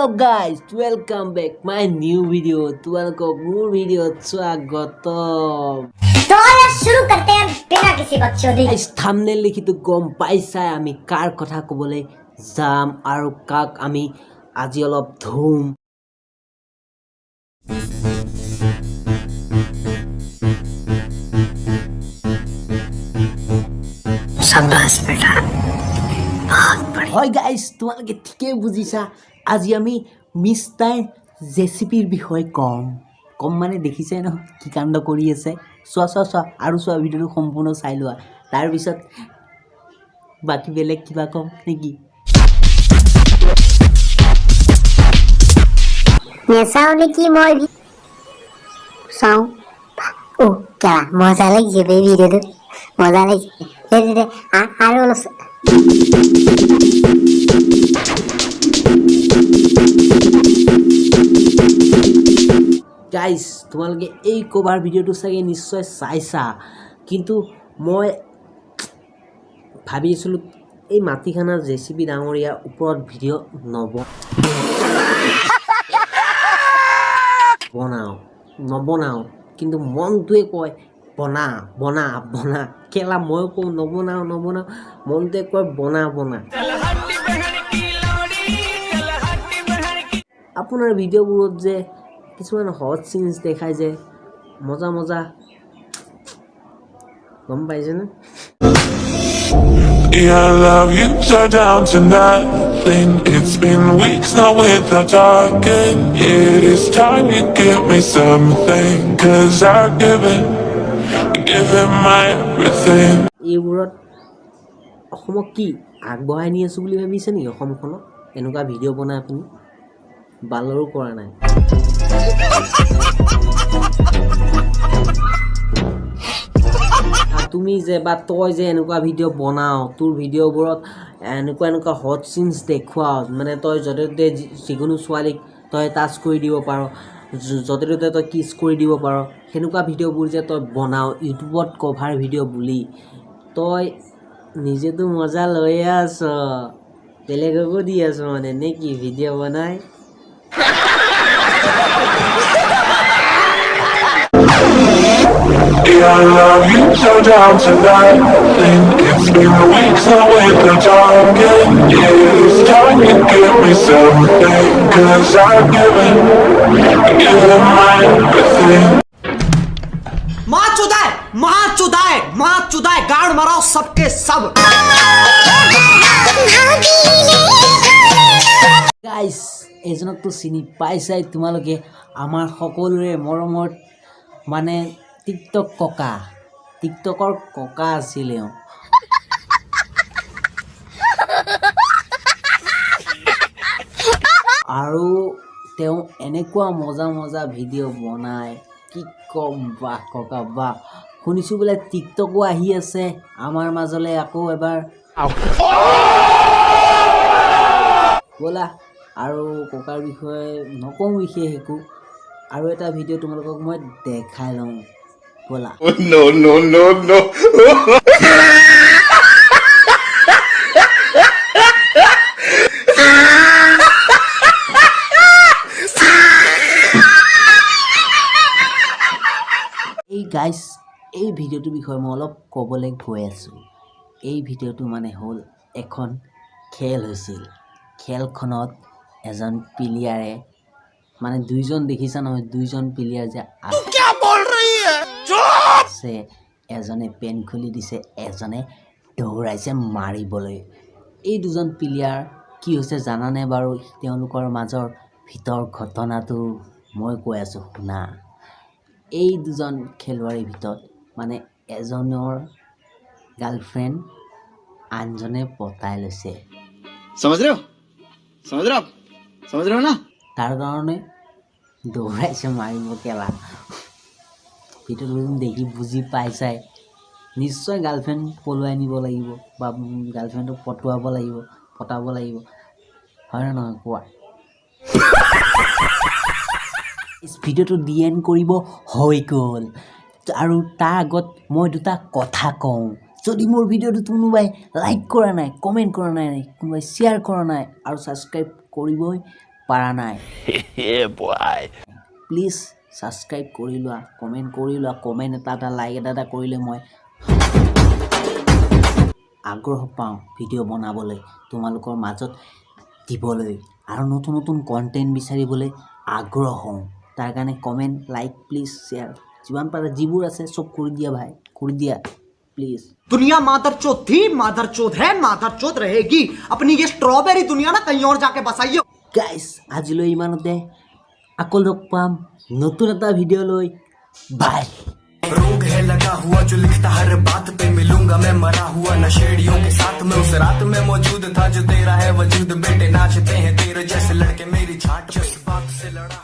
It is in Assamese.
Hello guys, welcome back my new video. तुम्हारे मूल वीडियो स्वागतम। तो आज शुरू करते हैं बिना किसी बकचोदी। इस थंबनेल लिखी तो गम पाइছাই আমি কাৰ কথা ক'বলৈ যাম আৰু কাক আমি আজি অলপ ধুম। शाबाश बेटा, बहुत बढ़िया। হয় গাইস, তোমালোকে ঠিকই বুজিছা, আজি আমি মিস্টাৰ জেচিপিৰ বিষয়ে কম মানে দেখিছে ন কি কাণ্ড কৰি আছে। চোৱা আৰু চোৱা ভিডিঅ'টো সম্পূৰ্ণ চাই লোৱা, তাৰপিছত বাকি বেলেগ কিবা কম নেকি? নেচাওনে কি মই চাওঁ। ও क्या मजा লাগিছে বে ভিডিঅ'টো, মজা লাগিছে দে আৰু অলপ গাইজ, তোমালোকে এই কভাৰ ভিডিঅ'টো চাগে নিশ্চয় চাইছা, কিন্তু মই ভাবি আছিলোঁ এই মাটিখানা জেচিপি ডাঙৰীয়াৰ ওপৰত ভিডিঅ' নবনাওঁ, কিন্তু মনটোৱে কয় বনা কেলা মই কওঁ নবনাওঁ, মনটোৱে কয় বনা। আপোনাৰ ভিডিঅ'বোৰত যে কিছুমান হট চিনছ দেখায় যে মজা গম পাইছেনে? Yeah, I love you so down to nothing. It's been weeks now without talking. It is time you give me something, 'cause I've given my everything. এইবোৰত অসমক কি আগবঢ়াই নি আছোঁ বুলি ভাবিছে নেকি? অসমখনক এনেকুৱা ভিডিঅ' বনাই আপুনি বালৰো কৰা নাই। তুমি যে বা তই যে এনেকুৱা ভিডিঅ' বনাও, তোৰ ভিডিঅ'বোৰত এনেকুৱা হট চিনছ দেখুৱাও, মানে তই য'তে ত'তে যিকোনো ছোৱালীক তই টাচ কৰি দিব পাৰ, য'তে ত'তে তই কিছ কৰি দিব পাৰ, সেনেকুৱা ভিডিঅ'বোৰ যে তই বনাও ইউটিউবত কভাৰ ভিডিঅ' বুলি, তই নিজেতো মজা লৈয়ে আছ, বেলেগকো দি আছ মানে নে কি ভিডিঅ' বনাই? Yeah, I love you so down to nothing. It's been weeks now without talking. It is time you give me something, 'cause I've given my everything. माँ चुदाए गाड़ मराओ सबके सब। গাইজ, এজনকতো চিনি পাইছাই তোমালোকে, আমাৰ সকলোৰে মৰমৰ মানে টিকটকৰ ককা আছিলে। আৰু তেওঁ এনেকুৱা মজা ভিডিঅ' বনায়, কি ক'ম বাহ ককা বাহ। শুনিছোঁ বোলে টিকটকো আহি আছে আমাৰ মাজলৈ আকৌ এবাৰ। ব'লা আৰু ককাৰ বিষয়ে নকওঁ বিশেষ একো, আৰু এটা ভিডিঅ' তোমালোকক মই দেখাই লওঁ ব'লা। No. গাইজ, এই ভিডিঅ'টোৰ বিষয়ে মই অলপ ক'বলৈ গৈ আছোঁ। এই ভিডিঅ'টো মানে হ'ল এখন খেল হৈছিল, খেলখনত এজন প্লেয়াৰে মানে দুইজন দেখিছা নহয়, দুইজন প্লেয়াৰ যে আছে, এজনে পেন খুলি দিছে, এজনে দৌৰাইছে মাৰিবলৈ। এই দুজন প্লেয়াৰ কি হৈছে জানানে বাৰু? তেওঁলোকৰ মাজৰ ভিতৰ ঘটনাটো মই কৈ আছোঁ শুনা। এই দুজন খেলুৱৈৰ ভিতৰত মানে এজনৰ গাৰ্লফ্ৰেণ্ড আনজনে পতাই লৈছে, समझ रहे हो ना? তাৰ কাৰণে দৌৰাইছে মাৰিব কেলা। ভিডিঅ'টো দেখি বুজি পাইছাই, নিশ্চয় গাৰ্লফ্ৰেণ্ড পলুৱাই নিব লাগিব বা গাৰ্লফ্ৰেণ্ডক পটাব লাগিব, হয় নে নহয় কোৱা? ভিডিঅ'টো ডি এণ্ড কৰিব হৈ গ'ল, আৰু তাৰ আগত মই দুটা কথা কওঁ। যদি মোৰ ভিডিঅ'টো কোনোবাই লাইক কৰা নাই, কমেণ্ট কৰা নাই, কোনোবাই শ্বেয়াৰ কৰা নাই আৰু ছাবস্ক্ৰাইব কৰিবই পৰা নাই Yeah, boy. প্লিজ ছাবস্ক্ৰাইব কৰি লোৱা কমেণ্ট এটা লাইক এটা কৰিলে মই আগ্ৰহ পাওঁ ভিডিঅ' বনাবলৈ তোমালোকৰ মাজত দিবলৈ আৰু নতুন কণ্টেণ্ট বিচাৰিবলৈ আগ্ৰহ হওঁ তাৰ কাৰণে কমেণ্ট লাইক প্লিজ শ্বেয়াৰ যিমান পাৰে যিবোৰ আছে চব কৰি দিয়া ভাই কৰি দিয়া প্লিজ दुनिया मादरचोद थी मादरचोद है मादरचोद रहेगी अपनी ये स्ट्रॉबेरी दुनिया ना कहीं और जाके बसाइए গাইছ আজিলৈ ইমানতে আকৌ লগ পাম নতুন এটা ভিডিঅ' লৈ বাই रोग है लगा हुआ जो लिखता हर बात पे मिलूंगा मैं मरा हुआ नशेड़ियों के साथ में उस रात में मौजूद था जो तेरा है वजूद बेटे नाचते हैं तेरे जैसे लड़के मेरी छाट पे इस बात से लड़ा